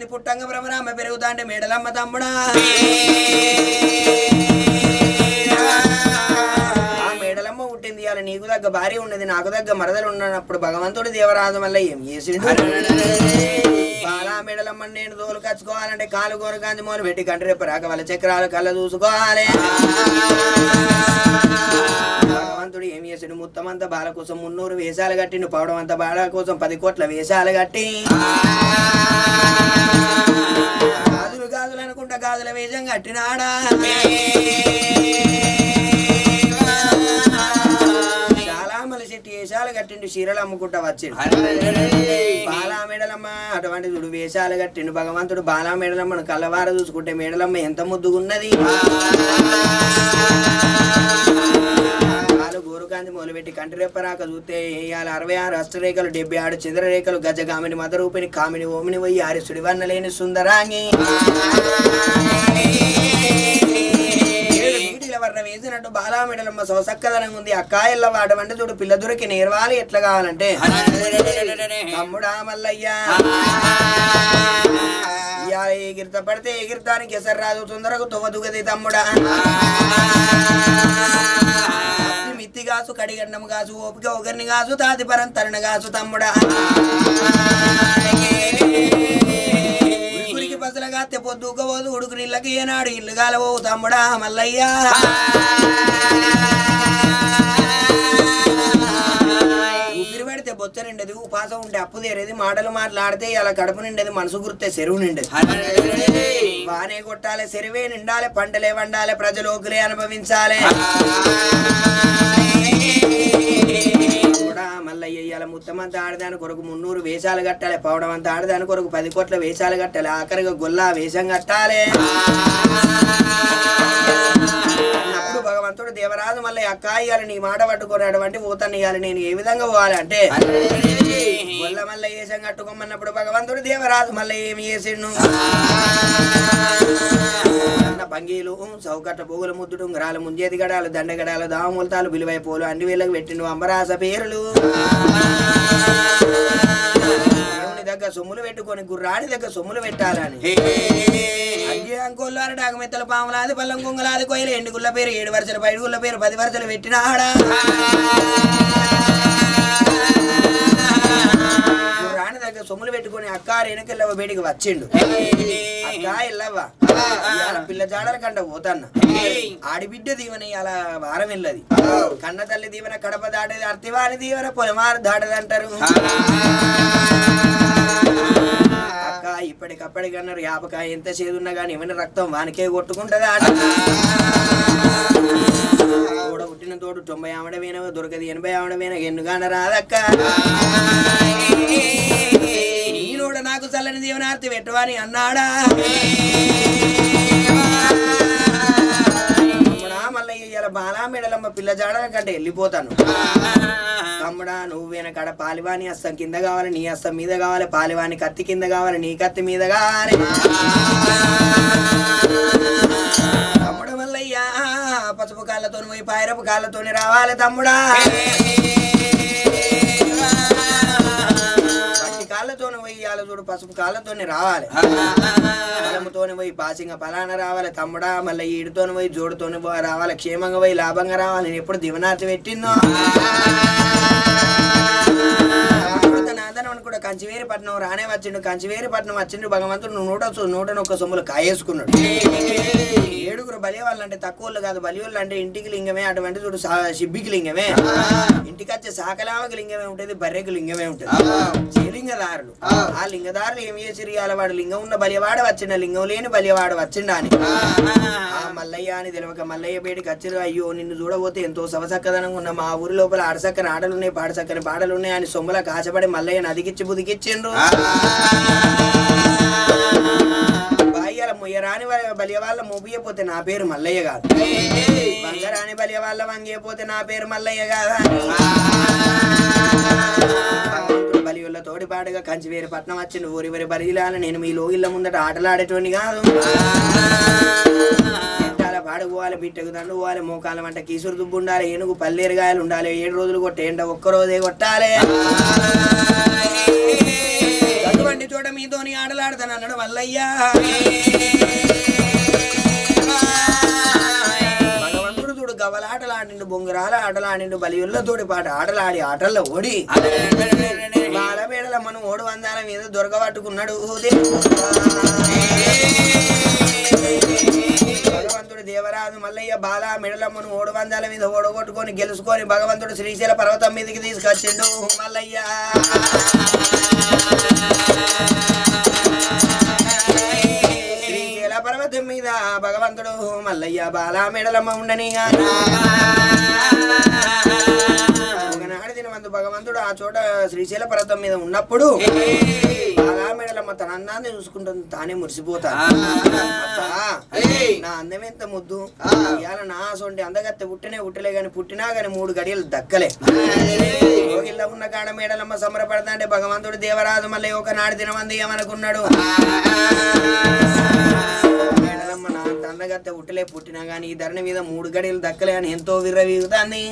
పుట్టింది పుట్టంగ బ్రహ్మరామ పెరుగుతా అంటే మేడలమ్మ తమ్ముడా ఆ మేడలమ్మ పుట్టింది అలా నీకు దగ్గర భార్య ఉన్నది నాకు దగ్గర మరదలు ఉన్నప్పుడు భగవంతుడు దేవరాజు వల్ల ఏం చేసిండు బాలా మేడలమ్మ నేను దోలు కచ్చుకోవాలంటే కాలు గోరు కాంతి మూలు పెట్టి కంటి రేపు రాక వాళ్ళ చక్రాలు కళ్ళ చూసుకోవాలి భగవంతుడు ఏం చేసాడు మొత్తమంతా బాల కోసం 300 వేషాలు కట్టిండు పవడం అంతా బాల కోసం 10 కోట్ల వేషాలు కట్టి గాజులు గాజులు అనుకుంటా గాజుల వేషం కట్టినాడా చాలా మళ్ళీ చెట్టు వేషాలు కట్టిండు చీరలు అమ్ముకుంటా వచ్చిండు బాలా మేడలమ్మ అటువంటి చూడు వేషాలు కట్టిండు భగవంతుడు బాలా మేడలమ్మను కళ్ళవార చూసుకుంటే మేడలమ్మ ఎంత ముద్దుగున్నది గోరుకాంతి మొదలుపెట్టి కంటి రెప్పరాక చూస్తే ఇవాళ 66 అష్టరేఖలు 76 చంద్రరేఖలు గజగామిని మదరూపిణి కామిని ఓమిని వయ్యి ఆరిసుడి వన్నలేని సుందరాంగి వర్ణ వేసినట్టు బాలా మెడలమ్మ సొసక్కదనంగా ఉంది అక్కాయల్ల వాడమంటే చూడు పిల్ల దొరికి నేర్వాలి ఎట్లా కావాలంటే తమ్ముడా మల్లయ్య ఎగిరిత పడితే ఎగిరితానికి ఎసరు రాదు తొందరకు తొవ్వదుగది తమ్ముడా మిత్తి కాసు కడిగండం కాసు ఓపిక ఒకరిని కాసు తాతిపరం తరుణ కాసు తమ్ముడా ఉడికి పసలగా తెప్పొద్దుకోవద్దు ఉడుకు నీళ్ళకి ఏనాడు ఇల్లు కాలవో తమ్ముడా మల్లయ్య ఊపిరి పెడితే బొచ్చ నిండేది ఉపాసం ఉంటే అప్పు తీరేది మాటలు మాట్లాడితే అలా కడుపు నిండేది మనసు గుర్తే చెరువు నిండేది బానే కొట్టాలి చెరువే నిండాలి పంటలే వండాలి ప్రజలోకులే అనుభవించాలి మల్లయ్య ఇయ్యాల ముత్తమంతా ఆడదాని కొరకు 300 వేషాలు కట్టాలి పవడం అంతా ఆడదాని కొరకు 10 కోట్ల వేషాలు కట్టాలి ఆఖరిగా గొల్లా వేషం కట్టాలి అప్పుడు భగవంతుడు దేవరాజు మల్లయ్య అక్క ఇయ్యాలి నీ మాట పట్టుకొని అటువంటి ఊతని ఇయ్యాలి నేను ఏ విధంగా పోవాలి అంటే గొల్ల మల్లయ్య వేషం కట్టుకోమన్నప్పుడు భగవంతుడు దేవరాజు మల్లయ్య ఏమి చేసిండు పంగీలు చౌకట్ట పోగుల ముద్దుడు ఉంగరాలు ముంజేది గడాలు దండగడాలు దామూలతాలు విలువై పోలు అన్ని వేళ్ళకు పెట్టిండు అంబరాస పేరులు దేవుని దగ్గర సొమ్ములు పెట్టుకొని గుర్రాడి దగ్గర సొమ్ములు పెట్టాలని అంకోళ్ళు డాగమెత్తల పాములాది పల్లం కుంగలాది కొయ్యలు ఎండుగుళ్ళ పేరు 7 వరుసలు 5 గుళ్ళ పేరు 10 వరుసలు పెట్టినాడా గుర్రాని దగ్గర సొమ్ములు పెట్టుకొని అక్క రేణుకెళ్ళవ బయటికి వచ్చిండు అక్క ఎల్లవ్వ పిల్ల జాడల కంట పోతాన్న ఆడిబిడ్డ దీవెన అలా వారం వెళ్ళది కన్న తల్లి దీవెన కడప దాటేది అర్తివారి దీవెన పొలమారు దాటది అంటారు అక్క ఇప్పటికప్పటికన్నారు యాపకాయ ఎంత చేదున్నా గాని ఏమైనా రక్తం వానికే కొట్టుకుంటదా తోడ పుట్టిన తోడు 90 ఆవిడమేన దొరకది 80 ఆవిడమేన ఎన్నుగాన రాదక్క నీలోడ నాకు చల్లని దీవనార్తి పెట్టవని అన్నాడా మల్లయ్య బాలా మెడలమ్మ పిల్ల జాడల కంటే వెళ్ళిపోతాను తమ్ముడా నువ్వు వెనకాడ పాలివాని అస్తం కింద కావాలి నీ అస్తం మీద కావాలి పాలివాని కత్తి కింద కావాలి నీ కత్తి మీద కావాలి తమ్ముడు మల్లయ్య పసుపు కాళ్ళతో పోయి పాయరపు కాళ్ళతోని రావాలి తమ్ముడా కాళ్ళతోని పోయి ఇవాళ చూడు పసుపు కాళ్ళతోని రావాలి పొలముతోని పోయి పాసింగ పలాన రావాలి తమ్ముడా మళ్ళీ ఈడుతోని పోయి జోడుతోని రావాలి క్షేమంగా పోయి లాభంగా రావాలి నేను ఎప్పుడు దివనార్తి పెట్టిందో అనుకుంటా కంచివేరిపట్నం రానే వచ్చిండు కంచివేరిపట్నం వచ్చిండు భగవంతుడు 101 సొమ్ములు కాయేసుకున్నాడు 7 బలి వాళ్ళంటే తక్కువ కాదు బలి వాళ్ళు అంటే ఇంటికి లింగమే అటువంటి చూడు సిబ్బికి లింగమే ఇంటికి వచ్చే సాకలామకి లింగమే ఉంటుంది బర్రెకి లింగమే ఉంటుంది లింగదారులు ఆ లింగదారులు ఏం చేసిరు వాడు లింగం ఉన్న బలివాడ వచ్చిండ లింగం లేని బలివాడ వచ్చిండ అని ఆ మల్లయ్య అని తెలియక మల్లయ్య బయటికి వచ్చిరు అయ్యో నిన్ను చూడబోతే ఎంతో సవసక్కదనంగా ఉన్న మా ఊరి లోపల ఆడసక్కని ఆటలున్నాయి పాడసక్కని పాటలున్నాయి అని సొమ్ముల కాచబడి మల్లయ్య నదికిచ్చి బుదికిచ్చిండ్రు మొయ్యరాని బలియ వాళ్ళ మొబియపోతే నా పేరు మల్లయ్య కాదు బంగారాని బలియ వాళ్ళ వంగియపోతే నా పేరు మల్లయ్య కాదా బలియుళ్ళ తోడిపాటుగా కంచివేరిపట్నం వచ్చిండు ఊరివరి బలిలాల నేను మీ లోగిళ్ళ ముందట ఆటలాడేటోని కాదు పాడుకోవాలి బిట్టకు దండు పోవాలి మోకాల వంట కీసురు దుబ్బు ఉండాలి ఏనుగు పల్లేరుగాయలు ఉండాలి 7 రోజులు కొట్టే ఎండ ఒక్క రోజే కొట్టాలి అటువంటి అటువంటి చోట మీతోని ఆటలాడతాను అన్నాడు మల్లయ్యా. భగవంతుడు చూడు గవ్వలాటలాడిండు, బొంగురాల ఆటలాడిండు, బలియుళ్ళతోటి పాట ఆటలాడి ఆటల్లో ఓడి బాలబేడల మనం 300 మీద దొరకబట్టుకున్నాడు. భగవంతుడు దేవరాజు మల్లయ్య బాల మెడలమ్మను 300 మీద ఓడగొట్టుకొని గెలుచుకొని భగవంతుడు శ్రీశైల పర్వతం మీదకి తీసుకొచ్చిండు మల్లయ్య. శ్రీశైల పర్వతం మీద భగవంతుడు మల్లయ్య బాల మెడలమ్మ ఉండని ఒకనాడు దినవంతు భగవంతుడు ఆ చోట శ్రీశైల పర్వతం మీద ఉన్నప్పుడు బాలా మెడలమ్మ తన అందాన్ని చూసుకుంటుంది, తానే మురిసిపోతాను. నా అందం ఎంత ముద్దు, ఇవాళ నా సొంటి అందగత్తె పుట్టలే గాని పుట్టినా గాని 3 గడియలు దక్కలే. ఇలా ఉన్న కాడ మేడలమ్మ సంబరపడతా అంటే భగవంతుడు దేవరాజు మళ్ళీ ఒకనాడు దినమంది ఏమనుకున్నాడు, మేడలమ్మ నా అందగత్తె పుట్టినా గాని ఈ ధరణి మీద 3 గడియలు దక్కలే అని ఎంతో విర్రవీగుతాంది.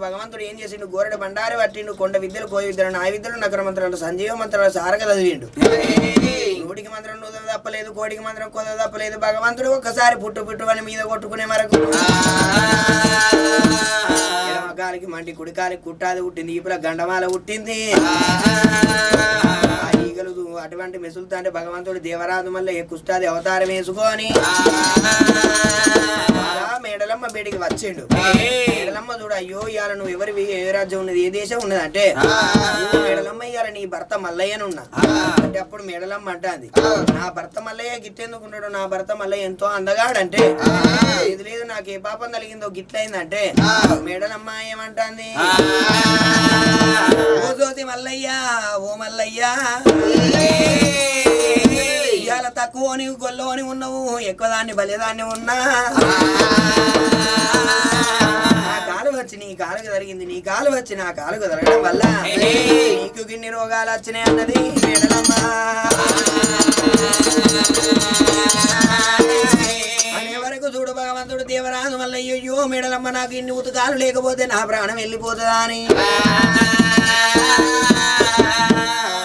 భగవంతుడు ఏం చేసిండు, గోరడ బండారి పట్టిండు, కొండ విద్యలు కోయి విద్యలు నా విద్యలు నగర మంత్రాలు సంజీవ మంత్రాలు సారగ చదివిండు. నూటికి మంత్రం నూద తప్పలేదు, కోటికి మంత్రం కొద తప్పలేదు. భగవంతుడు ఒక్కసారి పుట్టు అని మీద కొట్టుకునే వరకు కాలికి మంటి కుడికాలికి కుట్టాది పుట్టింది, ఈపుల గండమాల పుట్టింది. ఈగలు అటువంటి మెసులుతా అంటే భగవంతుడు దేవరాజు మళ్ళీ కుష్టాది అవతారం వేసుకొని మేడలమ్మ బయటికి వచ్చిండు. మేడలమ్మ చూడు, అయ్యో ఇవాళ నువ్వు ఎవరివి, ఏ రాజ్యం ఉన్నది, ఏ దేశం ఉన్నది అంటే మేడలమ్మ ఇవాళ నీ భర్త మల్లయ్యని ఉన్నా అంటే అప్పుడు మేడలమ్మ అంటాంది, నా భర్త మల్లయ్య గిట్టెందుకున్నాడు, నా భర్త మల్లయ్య ఎంతో అందగాడంటే ఇది లేదు నాకు ఏ పాపం కలిగిందో గిట్లయిందంటే మేడలమ్మ ఏమంటాంది, ఓ జ్యోతి మల్లయ్య, ఓ మల్లయ్య ఇవాళ తక్కువ నీవు గొల్లోని ఉన్నావు, ఎక్కువ దాన్ని బలిదాన్ని ఉన్నా నా కాలు వచ్చి నీ కాలుకు జరిగింది, నీ కాలు వచ్చి నా కాలుకు జరగడం వల్ల నీకు గిన్ని రోగాలు వచ్చినాయి అన్నది మేడలమ్మ. అనే వరకు చూడు భగవంతుడు దేవరాజు వల్ల అయ్యో మేడలమ్మ నాకు ఇన్ని ఉతకాలు లేకపోతే నా ప్రాణం వెళ్ళిపోతుందా అని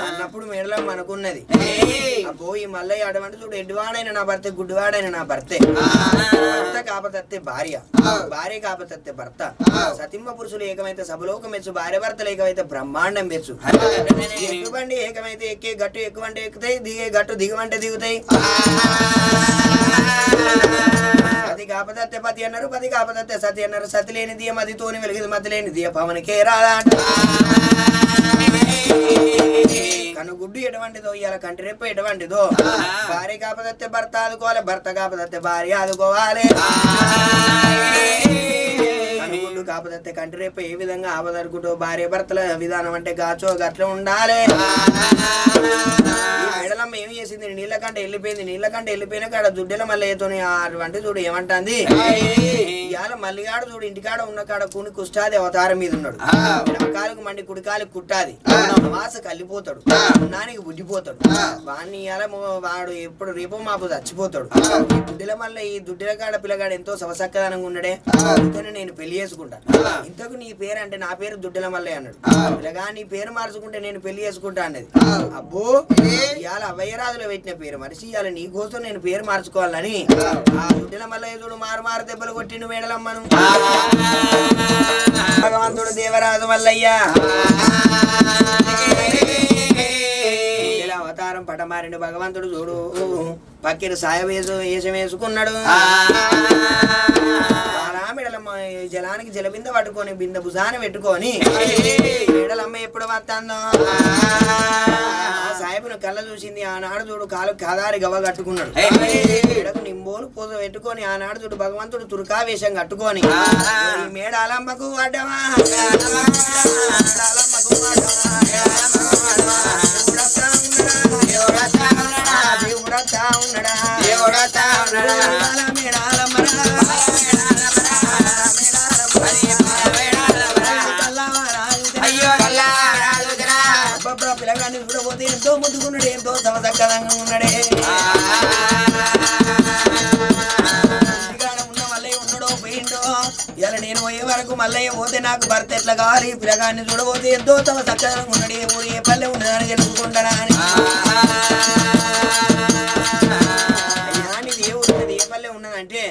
అన్నప్పుడు మేడలమ్మ అనుకున్నది, అబ్బో ఈ మల్లయ్య అటువంటి చూడు ఎడ్డివాడైన నా భర్త, గుడ్డివాడైన నా భర్తే, భర్త కాపతత్తే భార్య, భార్య కాపతత్తే భర్త, సతిమ్మ పురుషులు ఏకమైతే సభలోకం మెచ్చు, భార్య భర్తలు ఏకమైతే బ్రహ్మాండం మెచ్చు. ఎక్కువండి ఏకమైతే ఎక్కే గట్టు ఎక్కువంటే ఎక్కుతాయి, దిగే గట్టు దిగమంటే దిగుతాయి. పతి కాపతత్తే పతి అన్నారు, పతి కాపతత్తే సతి అన్నారు. సతి లేని దియ మదితోని వెలిగింది, మతి లేని దియ పవన్కే రాదా. కనుగుడ్డు ఎటువంటిదో ఇవాళ కంటి రెప్ప ఎటువంటిదో, భార్య కాపదత్తే భర్త ఆదుకోవాలి, భర్త కాపదత్తే భార్య ఆదుకోవాలి. కనుగుడ్డు కాపదత్తే కంటి రెప్ప ఏ విధంగా ఆపదనుకుంటూ భార్య భర్తల విధానం అంటే గాచో గట్ల ఉండాలి. మేడలమ్మ ఏమి చేసింది, నీళ్ళకంటే వెళ్ళిపోయిన కాడ దుడ్డెల మల్లయ్యతోని అటువంటి చూడు ఏమంటాంది, ఇవాళ మల్లిగాడు చూడు ఇంటికాడ ఉన్న కాడ కూని కుష్టాది అవతారం మీద ఉన్నాడు, కాలుకు మండి కుడికాలికి కుట్టాది, వాస కల్లిపోతాడు, నానికి బుద్ధిపోతాడు, వాడిని ఇవాళ వాడు ఎప్పుడు రేపో మాపు చచ్చిపోతాడు. ఈ దుడ్డెల మల్ల ఈ దుడ్డెల కాడ పిల్లగాడు ఎంతో సవసక్కదనంగా ఉన్నాడే, అందుకని నేను పెళ్లి చేసుకుంటా. ఇంతకు నీ పేరు అంటే నా పేరు దుడ్డెల మల్లయ్య అన్నాడు. పిల్లగా నీ పేరు మార్చుకుంటే నేను పెళ్లి చేసుకుంటా అన్నది. అబ్బో ఇవాళ అవ్వయ్యరాజులో పెట్టిన పేరు మనిషి, ఇవాళ నీ కోసం నేను పేరు మార్చుకోవాలని ఆ దుడ్డెల మల్లయ్య చూడు మారు దెబ్బలు కొట్టిండు మేడలమ్మను. భగవంతుడు దేవరాజు మల్లయ్య అవతారం పటమారిండు. భగవంతుడు చూడు పక్కిన సాయ వేషం వేసుకున్నాడు. మేడలమ్మ జలానికి జలబింద పట్టుకొని బింద భుజాన్ని పెట్టుకొని మేడలమ్మ ఎప్పుడు వస్తుందో సాహెబును కళ్ళ చూసింది. ఆనాడు చూడు కాలు కాదారి గవ్వ కట్టుకున్నాడు, మేడకు నింబోలు పూజ పెట్టుకొని ఆనాడు చూడు భగవంతుడు తుర్కా వేషం కట్టుకొని మేడాలమ్మకు అడ్డమా పిల్లగాన్ని చూడబోతే ఎంతో ముద్దుకున్నాడు, ఎంతో సమసక్కదంగా ఉన్నాడే. ఇంటికాడ ఉన్న మళ్ళీ ఉన్నాడో పోయిండో ఇలా నేను పోయే వరకు మల్లయ్య పోతే నాకు భర్త ఎట్లా కావాలి పిల్లగాన్ని చూడబోతే ఎంతో తమ చక్కగా ఉన్నాడు ఏ ఊరు ఏ పల్లె ఉన్నదని తెలుసుకుంటానా అని అయ్యా నీది ఏ ఊరు ఉన్నది ఏ పల్లె ఉన్నదంటే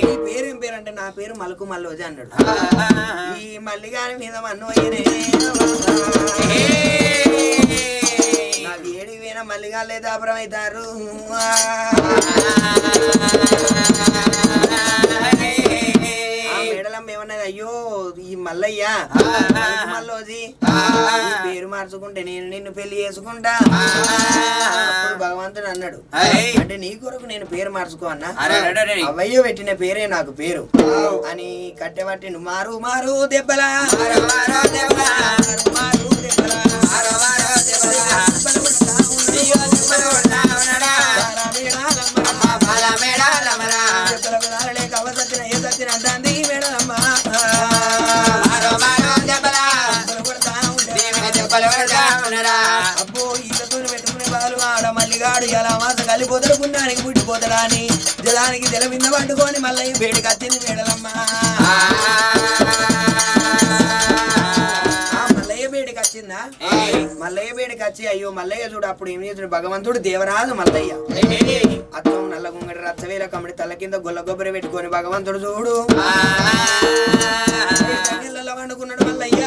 ఈ పేరేం పేరు అంటే నా పేరు మలుకు మల్లోజీ అన్నాడు ఈ మల్లిగాని మీద మన్నోయనే నాకు ఏడికి పోయినా మల్లిగా లేదా అపరమవుతారు మేడలం ఏమన్నది అయ్యో ఈ మల్లయ్య మల్లోజీ పేరు మార్చుకుంటే నేను నిన్ను పెళ్లి చేసుకుంటా అప్పుడు భగవంతుడు అన్నాడు అంటే నీ కొరకు నేను పేరు మార్చుకో అన్నా అవయ్య పెట్టిన పేరే నాకు పేరు అని కట్టెబట్టి మారు మారు దెబ్బలా అబ్బో ఈతతో పెట్టుకునే బాలు ఆడ మల్లిగాడు ఎలా మాస కలిపోతాడు పుణ్యానికి పుట్టిపోతాడా అని జలానికి జల మీద పట్టుకొని మళ్ళీ వేడికి వచ్చింది మేడలమ్మ మల్లయ్య వేడికి వచ్చిందా మల్లయ్య వేడికి వచ్చి అయ్యో మల్లయ్య చూడు అప్పుడు ఏం చేసాడు భగవంతుడు దేవరాజు మల్లయ్య అత్తం నల్ల గుంగడి రచ్చవేల కమిడి తల కింద గొల్ల కొబ్బరి పెట్టుకొని భగవంతుడు చూడు వండుకున్నాడు మల్లయ్య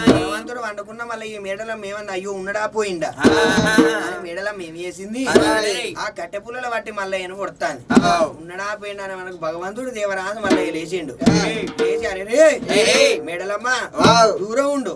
భగవంతుడు వండుకున్న మళ్ళీ ఈ మేడలం ఏమన్నా అయ్యో ఉన్నడా పోయిండా మేడలం ఏం చేసింది ఆ కట్టె పుల్లల బట్టి మల్లయ్యను కొడతాను ఉన్నడా పోయిండా అని మనకు భగవంతుడు దేవరాజు మల్లయ్య లేచిండు లేచి అరే మేడలమ్మ దూరం ఉండు